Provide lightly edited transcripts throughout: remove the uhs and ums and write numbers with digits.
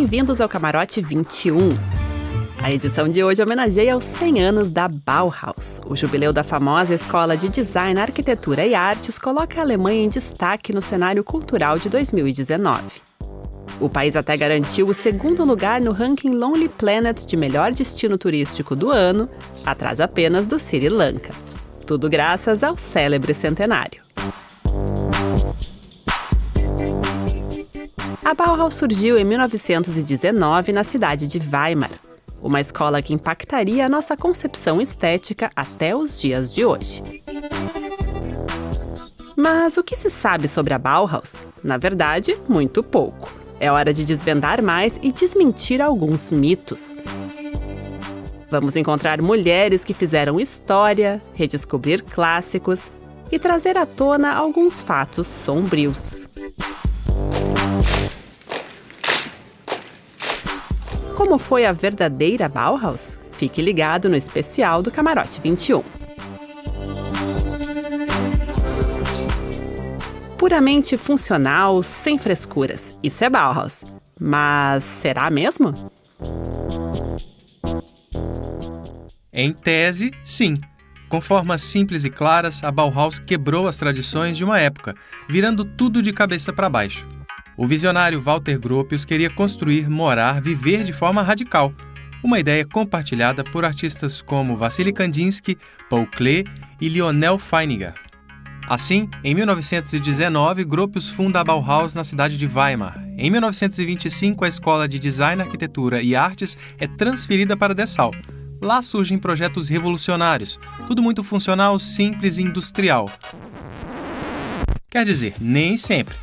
bem-vindos ao Camarote 21. A edição de hoje homenageia os 100 anos da Bauhaus. O jubileu da famosa escola de design, arquitetura e artes coloca a Alemanha em destaque no cenário cultural de 2019. O país até garantiu o segundo lugar no ranking Lonely Planet de melhor destino turístico do ano, atrás apenas do Sri Lanka. Tudo graças ao célebre centenário. A Bauhaus surgiu em 1919 na cidade de Weimar, uma escola que impactaria a nossa concepção estética até os dias de hoje. Mas o que se sabe sobre a Bauhaus? Na verdade, muito pouco. É hora de desvendar mais e desmentir alguns mitos. Vamos encontrar mulheres que fizeram história, redescobrir clássicos e trazer à tona alguns fatos sombrios. Como foi a verdadeira Bauhaus? Fique ligado no especial do Camarote 21. Puramente funcional, sem frescuras. Isso é Bauhaus. Mas será mesmo? Em tese, sim. Com formas simples e claras, a Bauhaus quebrou as tradições de uma época, virando tudo de cabeça para baixo. O visionário Walter Gropius queria construir, morar, viver de forma radical. Uma ideia compartilhada por artistas como Wassily Kandinsky, Paul Klee e Lionel Feininger. Assim, em 1919, Gropius funda a Bauhaus na cidade de Weimar. Em 1925, a Escola de Design, Arquitetura e Artes é transferida para Dessau. Lá surgem projetos revolucionários, tudo muito funcional, simples e industrial. Quer dizer, nem sempre.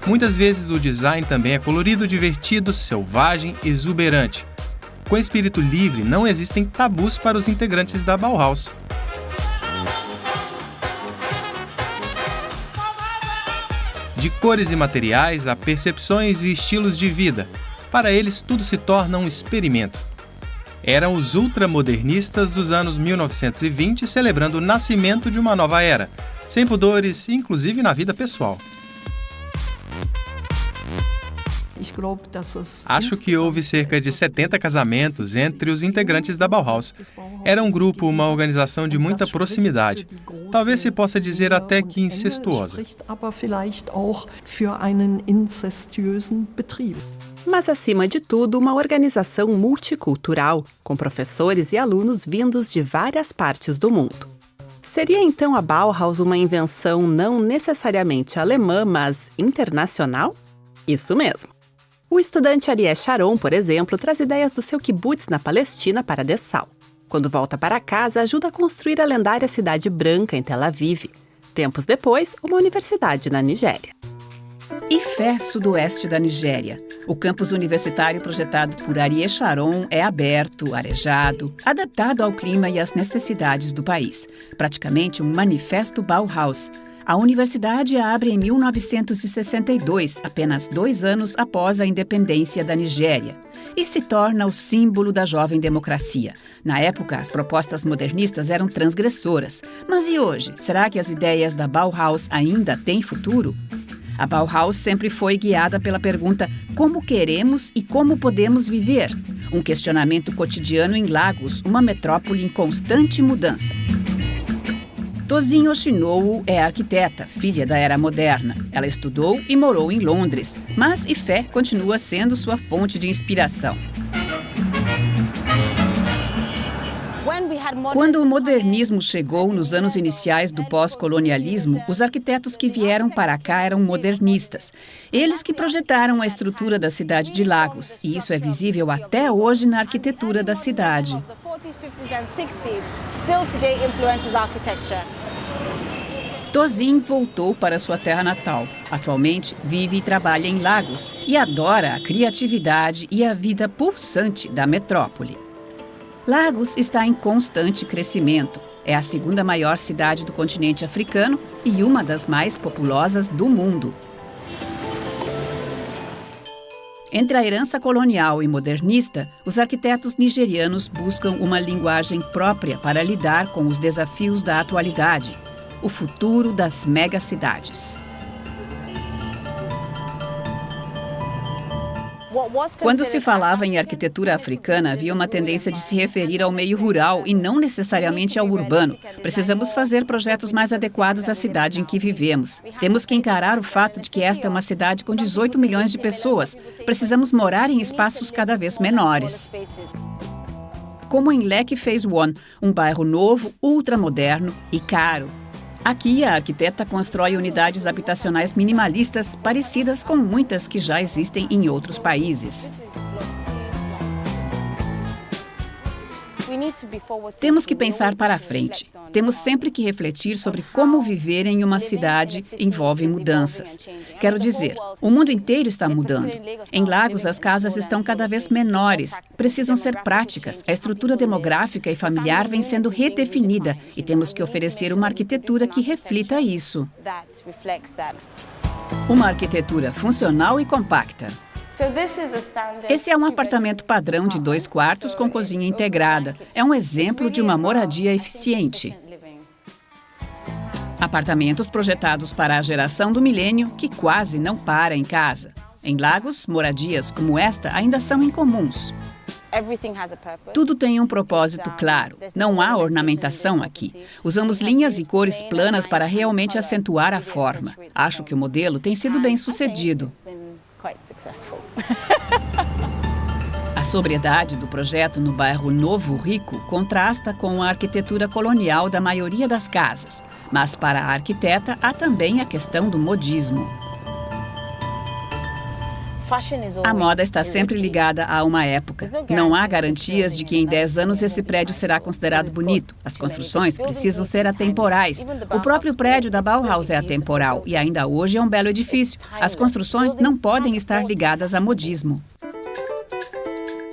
Muitas vezes o design também é colorido, divertido, selvagem, exuberante. Com espírito livre, não existem tabus para os integrantes da Bauhaus. De cores e materiais a percepções e estilos de vida, para eles tudo se torna um experimento. Eram os ultramodernistas dos anos 1920 celebrando o nascimento de uma nova era, sem pudores, inclusive na vida pessoal. Acho que houve cerca de 70 casamentos entre os integrantes da Bauhaus. Era um grupo, uma organização de muita proximidade. Talvez se possa dizer até que incestuosa. Mas, acima de tudo, uma organização multicultural, com professores e alunos vindos de várias partes do mundo. Seria então a Bauhaus uma invenção não necessariamente alemã, mas internacional? Isso mesmo. O estudante Ariel Sharon, por exemplo, traz ideias do seu kibbutz na Palestina para Dessau. Quando volta para casa, ajuda a construir a lendária Cidade Branca em Tel Aviv. Tempos depois, uma universidade na Nigéria. Ifé, sudoeste da Nigéria. O campus universitário projetado por Ariel Sharon é aberto, arejado, adaptado ao clima e às necessidades do país. Praticamente um manifesto Bauhaus. A universidade abre em 1962, apenas 2 anos após a independência da Nigéria, e se torna o símbolo da jovem democracia. Na época, as propostas modernistas eram transgressoras. Mas e hoje? Será que as ideias da Bauhaus ainda têm futuro? A Bauhaus sempre foi guiada pela pergunta: como queremos e como podemos viver? Um questionamento cotidiano em Lagos, uma metrópole em constante mudança. Tosin Yoshinobu é arquiteta, filha da era moderna. Ela estudou e morou em Londres, mas Ifé continua sendo sua fonte de inspiração. Quando o modernismo chegou nos anos iniciais do pós-colonialismo, os arquitetos que vieram para cá eram modernistas. Eles que projetaram a estrutura da cidade de Lagos, e isso é visível até hoje na arquitetura da cidade. Tosin voltou para sua terra natal. Atualmente, vive e trabalha em Lagos e adora a criatividade e a vida pulsante da metrópole. Lagos está em constante crescimento. É a segunda maior cidade do continente africano e uma das mais populosas do mundo. Entre a herança colonial e modernista, os arquitetos nigerianos buscam uma linguagem própria para lidar com os desafios da atualidade, o futuro das megacidades. Quando se falava em arquitetura africana, havia uma tendência de se referir ao meio rural e não necessariamente ao urbano. Precisamos fazer projetos mais adequados à cidade em que vivemos. Temos que encarar o fato de que esta é uma cidade com 18 milhões de pessoas. Precisamos morar em espaços cada vez menores. Como em Lekki Phase One, um bairro novo, ultramoderno e caro. Aqui, a arquiteta constrói unidades habitacionais minimalistas parecidas com muitas que já existem em outros países. Temos que pensar para a frente. Temos sempre que refletir sobre como viver em uma cidade envolve mudanças. Quero dizer, o mundo inteiro está mudando. Em Lagos, as casas estão cada vez menores, precisam ser práticas. A estrutura demográfica e familiar vem sendo redefinida e temos que oferecer uma arquitetura que reflita isso. Uma arquitetura funcional e compacta. Esse é um apartamento padrão de 2 quartos com cozinha integrada. É um exemplo de uma moradia eficiente. Apartamentos projetados para a geração do milênio que quase não para em casa. Em Lagos, moradias como esta ainda são incomuns. Tudo tem um propósito claro. Não há ornamentação aqui. Usamos linhas e cores planas para realmente acentuar a forma. Acho que o modelo tem sido bem sucedido. A sobriedade do projeto no bairro Novo Rico contrasta com a arquitetura colonial da maioria das casas. Mas para a arquiteta há também a questão do modismo. A moda está sempre ligada a uma época. Não há garantias de que em 10 anos esse prédio será considerado bonito. As construções precisam ser atemporais. O próprio prédio da Bauhaus é atemporal e ainda hoje é um belo edifício. As construções não podem estar ligadas a modismo.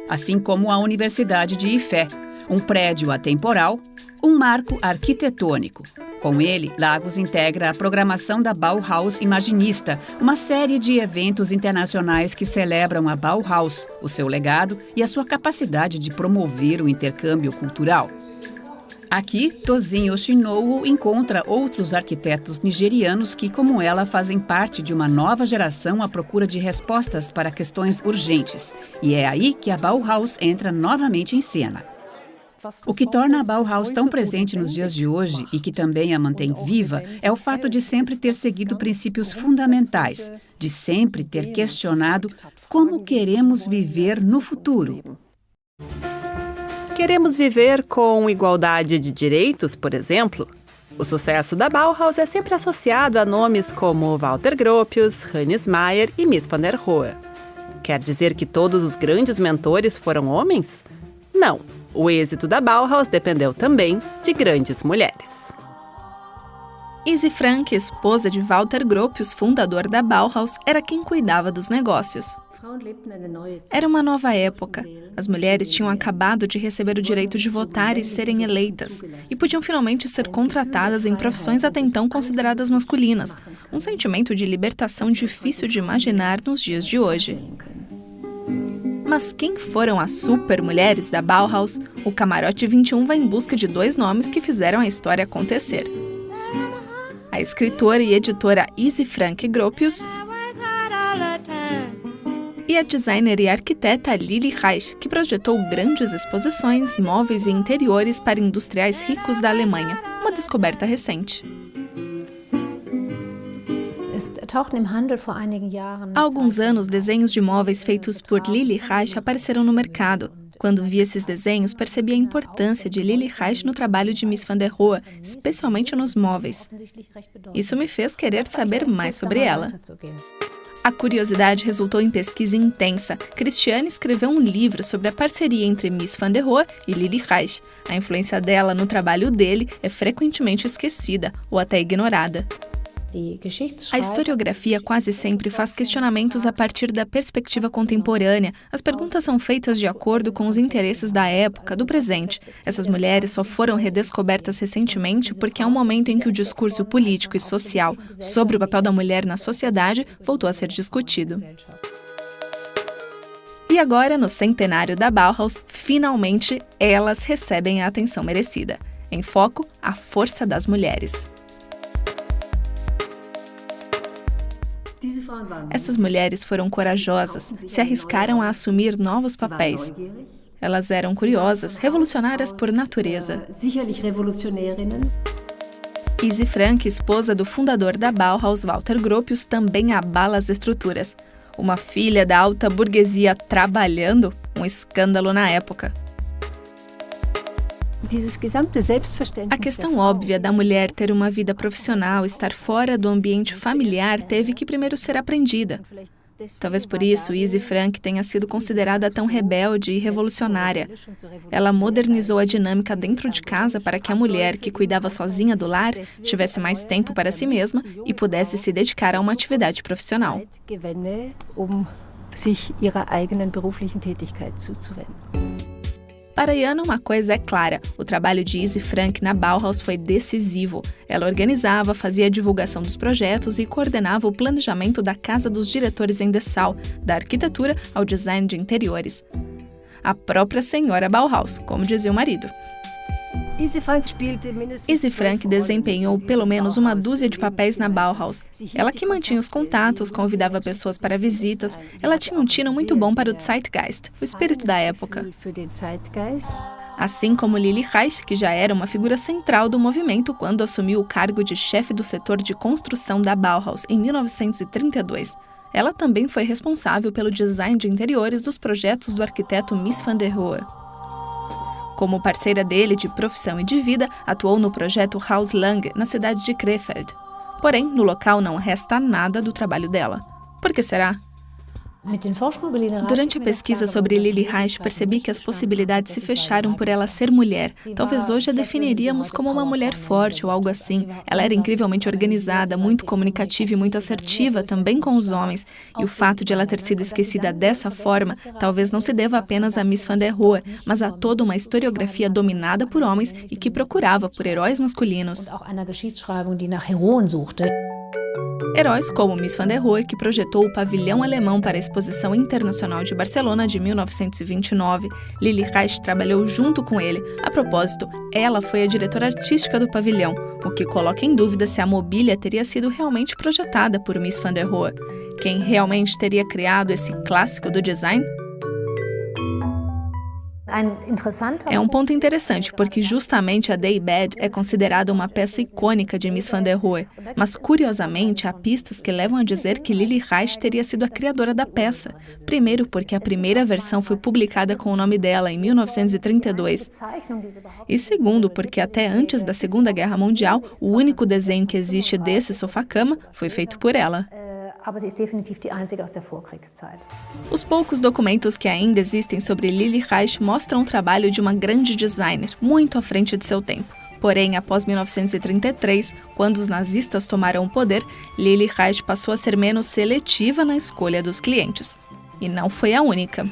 Assim como a Universidade de Ifé, um prédio atemporal, um marco arquitetônico. Com ele, Lagos integra a programação da Bauhaus Imaginista, uma série de eventos internacionais que celebram a Bauhaus, o seu legado e a sua capacidade de promover o intercâmbio cultural. Aqui, Tosin Yoshinobu encontra outros arquitetos nigerianos que, como ela, fazem parte de uma nova geração à procura de respostas para questões urgentes. E é aí que a Bauhaus entra novamente em cena. O que torna a Bauhaus tão presente nos dias de hoje e que também a mantém viva é o fato de sempre ter seguido princípios fundamentais, de sempre ter questionado como queremos viver no futuro. Queremos viver com igualdade de direitos, por exemplo? O sucesso da Bauhaus é sempre associado a nomes como Walter Gropius, Hannes Meyer e Mies van der Rohe. Quer dizer que todos os grandes mentores foram homens? Não. O êxito da Bauhaus dependeu também de grandes mulheres. Isi Frank, esposa de Walter Gropius, fundador da Bauhaus, era quem cuidava dos negócios. Era uma nova época. As mulheres tinham acabado de receber o direito de votar e serem eleitas, e podiam finalmente ser contratadas em profissões até então consideradas masculinas. Um sentimento de libertação difícil de imaginar nos dias de hoje. Mas quem foram as supermulheres da Bauhaus? O Camarote 21 vai em busca de 2 nomes que fizeram a história acontecer. A escritora e editora Isi Frank Gropius e a designer e arquiteta Lili Reich, que projetou grandes exposições, móveis e interiores para industriais ricos da Alemanha. Uma descoberta recente. Há alguns anos, desenhos de móveis feitos por Lili Reich apareceram no mercado. Quando vi esses desenhos, percebi a importância de Lili Reich no trabalho de Mies van der Rohe, especialmente nos móveis. Isso me fez querer saber mais sobre ela. A curiosidade resultou em pesquisa intensa. Christiane escreveu um livro sobre a parceria entre Mies van der Rohe e Lili Reich. A influência dela no trabalho dele é frequentemente esquecida ou até ignorada. A historiografia quase sempre faz questionamentos a partir da perspectiva contemporânea. As perguntas são feitas de acordo com os interesses da época, do presente. Essas mulheres só foram redescobertas recentemente porque é um momento em que o discurso político e social sobre o papel da mulher na sociedade voltou a ser discutido. E agora, no centenário da Bauhaus, finalmente elas recebem a atenção merecida. Em foco, a força das mulheres. Essas mulheres foram corajosas, se arriscaram a assumir novos papéis. Elas eram curiosas, revolucionárias por natureza. Isi Frank, esposa do fundador da Bauhaus, Walter Gropius, também abala as estruturas. Uma filha da alta burguesia trabalhando, um escândalo na época. A questão óbvia da mulher ter uma vida profissional, estar fora do ambiente familiar, teve que primeiro ser aprendida. Talvez por isso Isi Frank tenha sido considerada tão rebelde e revolucionária. Ela modernizou a dinâmica dentro de casa para que a mulher que cuidava sozinha do lar tivesse mais tempo para si mesma e pudesse se dedicar a uma atividade profissional. Para Jana, uma coisa é clara, o trabalho de Isi Frank na Bauhaus foi decisivo. Ela organizava, fazia a divulgação dos projetos e coordenava o planejamento da Casa dos Diretores em Dessau, da arquitetura ao design de interiores. A própria senhora Bauhaus, como dizia o marido. Isi Frank desempenhou pelo menos uma dúzia de papéis na Bauhaus. Ela que mantinha os contatos, convidava pessoas para visitas. Ela tinha um tino muito bom para o Zeitgeist, o espírito da época. Assim como Lili Reich, que já era uma figura central do movimento quando assumiu o cargo de chefe do setor de construção da Bauhaus em 1932. Ela também foi responsável pelo design de interiores dos projetos do arquiteto Mies van der Rohe. Como parceira dele de profissão e de vida, atuou no projeto Haus Lange, na cidade de Krefeld. Porém, no local não resta nada do trabalho dela. Por que será? Durante a pesquisa sobre Lili Reich, percebi que as possibilidades se fecharam por ela ser mulher. Talvez hoje a definiríamos como uma mulher forte ou algo assim. Ela era incrivelmente organizada, muito comunicativa e muito assertiva, também com os homens. E o fato de ela ter sido esquecida dessa forma, talvez não se deva apenas a Mies van der Rohe, mas a toda uma historiografia dominada por homens e que procurava por heróis masculinos. Heróis como Mies van der Rohe, que projetou o pavilhão alemão para a Exposição Internacional de Barcelona de 1929. Lili Reich trabalhou junto com ele. A propósito, ela foi a diretora artística do pavilhão, o que coloca em dúvida se a mobília teria sido realmente projetada por Mies van der Rohe. Quem realmente teria criado esse clássico do design? É um ponto interessante, porque justamente a Daybed é considerada uma peça icônica de Mies van der Rohe. Mas, curiosamente, há pistas que levam a dizer que Lili Reich teria sido a criadora da peça. Primeiro, porque a primeira versão foi publicada com o nome dela, em 1932. E segundo, porque até antes da Segunda Guerra Mundial, o único desenho que existe desse sofá-cama foi feito por ela. Os poucos documentos que ainda existem sobre Lili Reich mostram o trabalho de uma grande designer, muito à frente de seu tempo. Porém, após 1933, quando os nazistas tomaram o poder, Lili Reich passou a ser menos seletiva na escolha dos clientes. E não foi a única.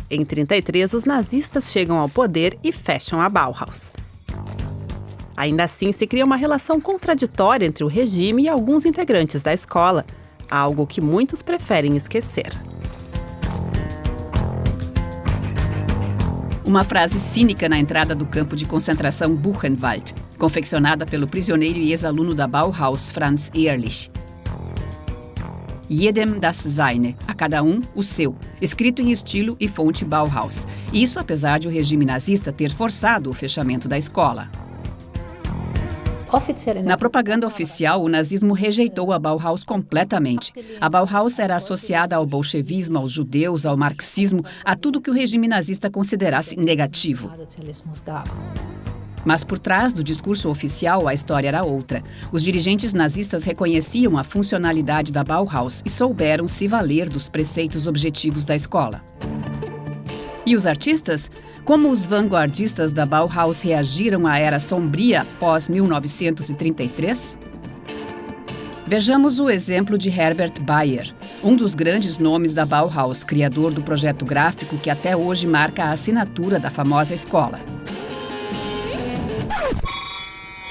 Em 1933, os nazistas chegam ao poder e fecham a Bauhaus. Ainda assim, se cria uma relação contraditória entre o regime e alguns integrantes da escola, algo que muitos preferem esquecer. Uma frase cínica na entrada do campo de concentração Buchenwald, confeccionada pelo prisioneiro e ex-aluno da Bauhaus, Franz Ehrlich. Jedem das Seine, a cada um o seu, escrito em estilo e fonte Bauhaus. Isso apesar de o regime nazista ter forçado o fechamento da escola. Na propaganda oficial, o nazismo rejeitou a Bauhaus completamente. A Bauhaus era associada ao bolchevismo, aos judeus, ao marxismo, a tudo que o regime nazista considerasse negativo. Mas por trás do discurso oficial, a história era outra. Os dirigentes nazistas reconheciam a funcionalidade da Bauhaus e souberam se valer dos preceitos objetivos da escola. E os artistas? Como os vanguardistas da Bauhaus reagiram à era sombria pós-1933? Vejamos o exemplo de Herbert Bayer, um dos grandes nomes da Bauhaus, criador do projeto gráfico que até hoje marca a assinatura da famosa escola.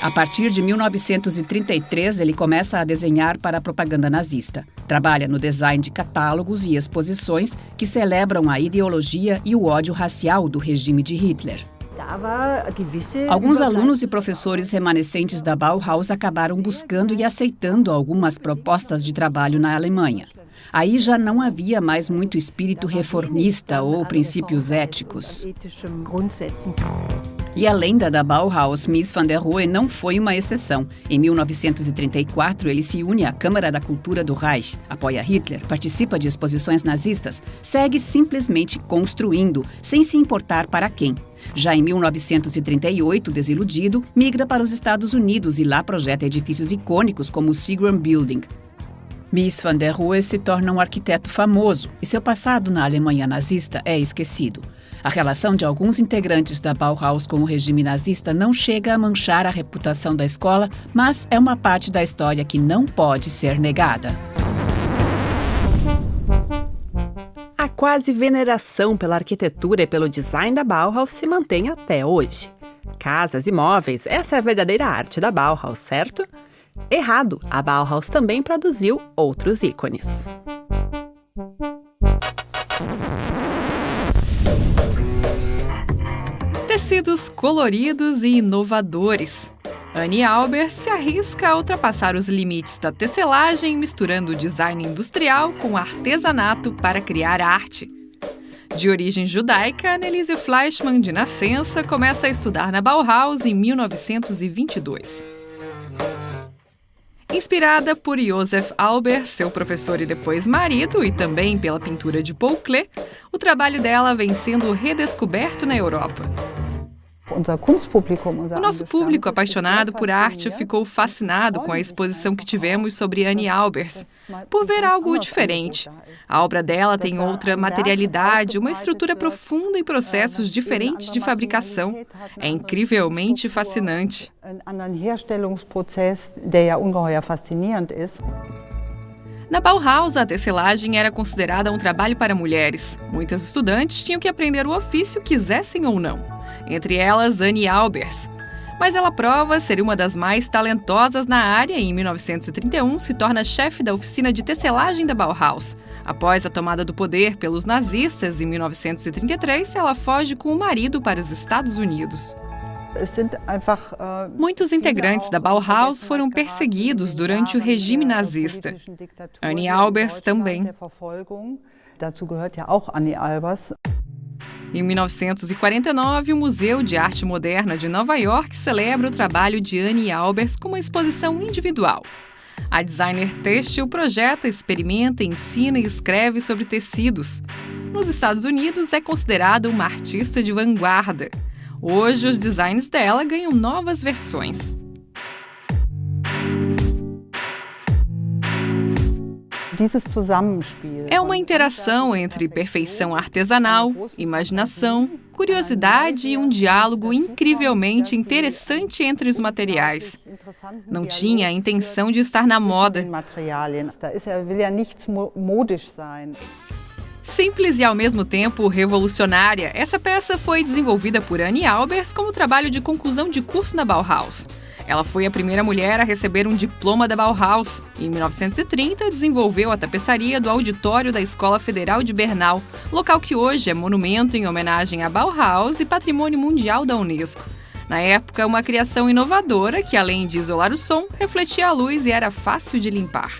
A partir de 1933, ele começa a desenhar para a propaganda nazista. Trabalha no design de catálogos e exposições que celebram a ideologia e o ódio racial do regime de Hitler. Alguns alunos e professores remanescentes da Bauhaus acabaram buscando e aceitando algumas propostas de trabalho na Alemanha. Aí já não havia mais muito espírito reformista ou princípios éticos. E a lenda da Bauhaus, Mies van der Rohe não foi uma exceção. Em 1934, ele se une à Câmara da Cultura do Reich, apoia Hitler, participa de exposições nazistas, segue simplesmente construindo, sem se importar para quem. Já em 1938, desiludido, migra para os Estados Unidos e lá projeta edifícios icônicos como o Seagram Building. Mies van der Rohe se torna um arquiteto famoso e seu passado na Alemanha nazista é esquecido. A relação de alguns integrantes da Bauhaus com o regime nazista não chega a manchar a reputação da escola, mas é uma parte da história que não pode ser negada. A quase veneração pela arquitetura e pelo design da Bauhaus se mantém até hoje. Casas e móveis, essa é a verdadeira arte da Bauhaus, certo? Errado, a Bauhaus também produziu outros ícones. Tecidos coloridos e inovadores. Annie Albers se arrisca a ultrapassar os limites da tecelagem, misturando design industrial com artesanato para criar arte. De origem judaica, Anneliese Fleischmann, de nascença, começa a estudar na Bauhaus em 1922. Inspirada por Josef Albers, seu professor e depois marido, e também pela pintura de Paul Klee, o trabalho dela vem sendo redescoberto na Europa. O nosso público apaixonado por arte ficou fascinado com a exposição que tivemos sobre Annie Albers, por ver algo diferente. A obra dela tem outra materialidade, uma estrutura profunda e processos diferentes de fabricação. É incrivelmente fascinante. Na Bauhaus, a tecelagem era considerada um trabalho para mulheres. Muitas estudantes tinham que aprender o ofício, quisessem ou não. Entre elas, Annie Albers. Mas ela prova ser uma das mais talentosas na área e, em 1931, se torna chefe da oficina de tecelagem da Bauhaus. Após a tomada do poder pelos nazistas, em 1933, ela foge com o marido para os Estados Unidos. Muitos integrantes da Bauhaus foram perseguidos durante o regime nazista. Annie Albers também. Em 1949, o Museu de Arte Moderna de Nova York celebra o trabalho de Annie Albers com uma exposição individual. A designer têxtil projeta, experimenta, ensina e escreve sobre tecidos. Nos Estados Unidos, é considerada uma artista de vanguarda. Hoje, os designs dela ganham novas versões. É uma interação entre perfeição artesanal, imaginação, curiosidade e um diálogo incrivelmente interessante entre os materiais. Não tinha a intenção de estar na moda. Simples e ao mesmo tempo revolucionária, essa peça foi desenvolvida por Annie Albers como trabalho de conclusão de curso na Bauhaus. Ela foi a primeira mulher a receber um diploma da Bauhaus. Em 1930, desenvolveu a tapeçaria do auditório da Escola Federal de Bernal, local que hoje é monumento em homenagem à Bauhaus e patrimônio mundial da Unesco. Na época, uma criação inovadora que, além de isolar o som, refletia a luz e era fácil de limpar.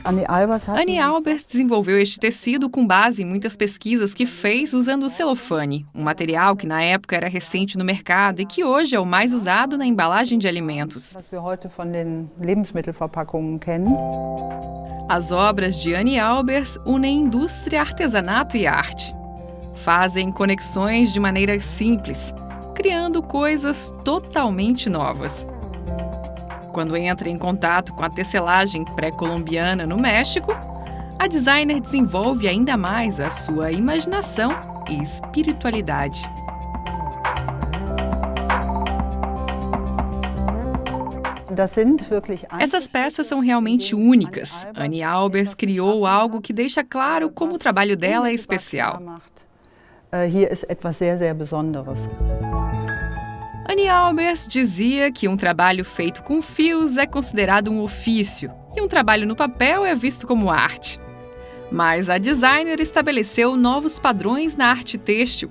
Annie Albers desenvolveu este tecido com base em muitas pesquisas que fez usando o celofane, um material que na época era recente no mercado e que hoje é o mais usado na embalagem de alimentos. As obras de Annie Albers unem indústria, artesanato e arte. Fazem conexões de maneira simples, criando coisas totalmente novas. Quando entra em contato com a tecelagem pré-colombiana no México, a designer desenvolve ainda mais a sua imaginação e espiritualidade. Essas peças são realmente únicas. Annie Albers criou algo que deixa claro como o trabalho dela é especial. Annie Albers dizia que um trabalho feito com fios é considerado um ofício e um trabalho no papel é visto como arte. Mas a designer estabeleceu novos padrões na arte têxtil.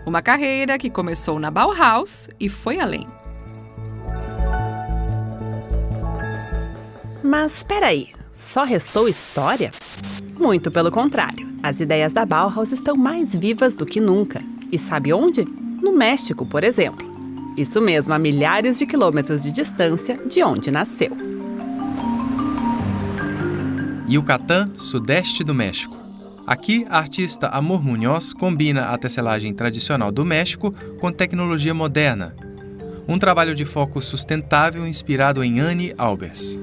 Uma carreira que começou na Bauhaus e foi além. Mas espera aí, só restou história? Muito pelo contrário, as ideias da Bauhaus estão mais vivas do que nunca. E sabe onde? No México, por exemplo. Isso mesmo, a milhares de quilômetros de distância de onde nasceu. Yucatán, sudeste do México. Aqui, a artista Amor Munhoz combina a tecelagem tradicional do México com tecnologia moderna. Um trabalho de foco sustentável inspirado em Annie Albers.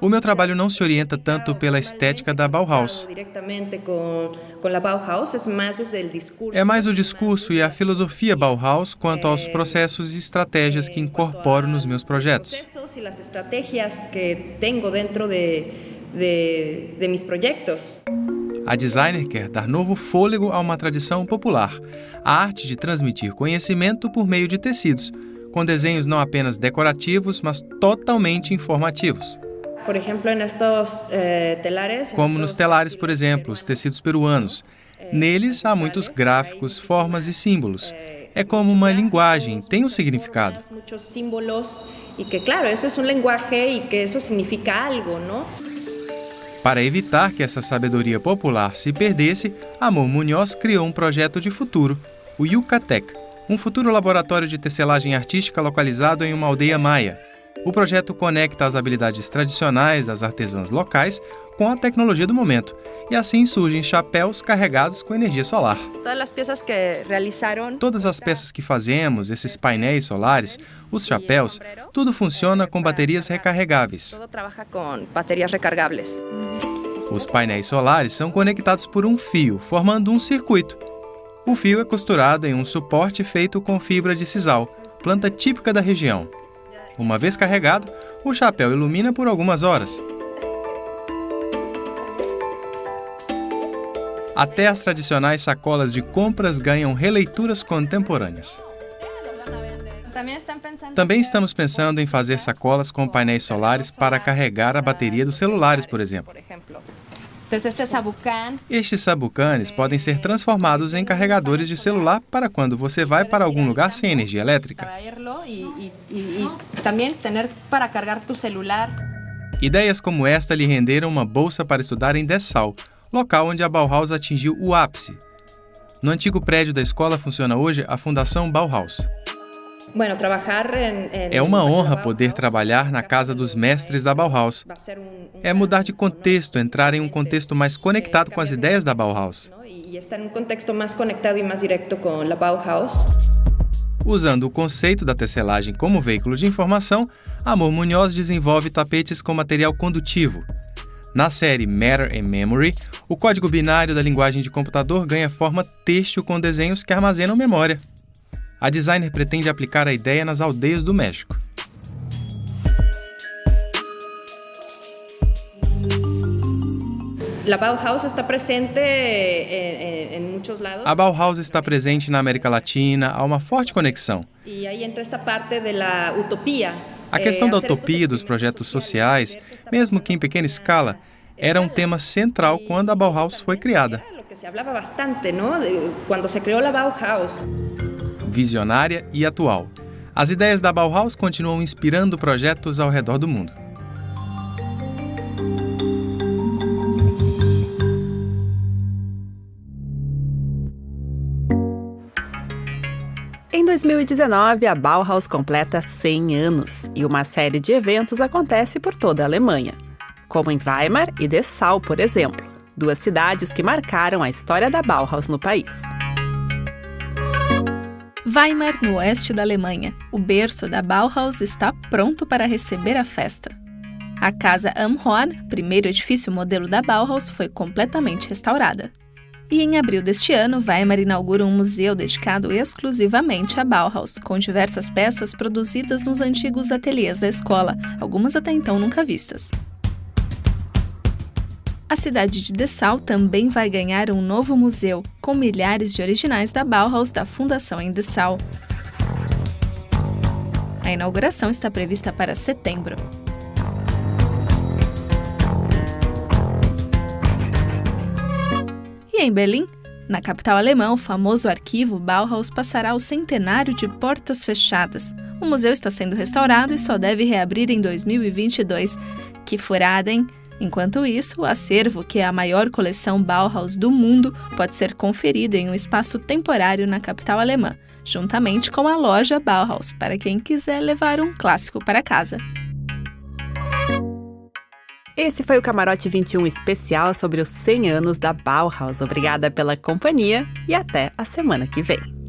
O meu trabalho não se orienta tanto pela estética da Bauhaus. É mais o discurso e a filosofia Bauhaus quanto aos processos e estratégias que incorporo nos meus projetos. A designer quer dar novo fôlego a uma tradição popular, a arte de transmitir conhecimento por meio de tecidos, com desenhos não apenas decorativos, mas totalmente informativos. Como nos telares, por exemplo, os tecidos peruanos. Neles há muitos gráficos, formas e símbolos. É como uma linguagem, tem um significado. Para evitar que essa sabedoria popular se perdesse, Amor Munhoz criou um projeto de futuro, o Yucatec, um futuro laboratório de tecelagem artística localizado em uma aldeia maia. O projeto conecta as habilidades tradicionais das artesãs locais com a tecnologia do momento, e assim surgem chapéus carregados com energia solar. Todas as peças que fazemos, esses painéis solares, os chapéus, tudo funciona com baterias recarregáveis. Os painéis solares são conectados por um fio, formando um circuito. O fio é costurado em um suporte feito com fibra de sisal, planta típica da região. Uma vez carregado, o chapéu ilumina por algumas horas. Até as tradicionais sacolas de compras ganham releituras contemporâneas. Também estamos pensando em fazer sacolas com painéis solares para carregar a bateria dos celulares, por exemplo. Estes sabucanes podem ser transformados em carregadores de celular para quando você vai para algum lugar sem energia elétrica. Ideias como esta lhe renderam uma bolsa para estudar em Dessau, local onde a Bauhaus atingiu o ápice. No antigo prédio da escola funciona hoje a Fundação Bauhaus. É uma honra poder trabalhar na casa dos mestres da Bauhaus. É mudar de contexto, entrar em um contexto mais conectado com as ideias da Bauhaus. Usando o conceito da tecelagem como veículo de informação, Amor Munhoz desenvolve tapetes com material condutivo. Na série Matter and Memory, o código binário da linguagem de computador ganha forma têxtil com desenhos que armazenam memória. A designer pretende aplicar a ideia nas aldeias do México. A Bauhaus está presente na América Latina, há uma forte conexão. A questão da utopia dos projetos sociais, mesmo que em pequena escala, era um tema central quando a Bauhaus foi criada. Visionária e atual. As ideias da Bauhaus continuam inspirando projetos ao redor do mundo. Em 2019, a Bauhaus completa 100 anos e uma série de eventos acontece por toda a Alemanha, como em Weimar e Dessau, por exemplo, duas cidades que marcaram a história da Bauhaus no país. Weimar, no oeste da Alemanha, o berço da Bauhaus está pronto para receber a festa. A Casa am Horn, primeiro edifício modelo da Bauhaus, foi completamente restaurada. E em abril deste ano, Weimar inaugura um museu dedicado exclusivamente à Bauhaus, com diversas peças produzidas nos antigos ateliês da escola, algumas até então nunca vistas. A cidade de Dessau também vai ganhar um novo museu, com milhares de originais da Bauhaus da Fundação em Dessau. A inauguração está prevista para setembro. em Berlim, na capital alemã, o famoso arquivo Bauhaus passará o centenário de portas fechadas. O museu está sendo restaurado e só deve reabrir em 2022. Que furada, hein? Enquanto isso, o acervo, que é a maior coleção Bauhaus do mundo, pode ser conferido em um espaço temporário na capital alemã, juntamente com a loja Bauhaus, para quem quiser levar um clássico para casa. Esse foi o Camarote 21 especial sobre os 100 anos da Bauhaus. Obrigada pela companhia e até a semana que vem.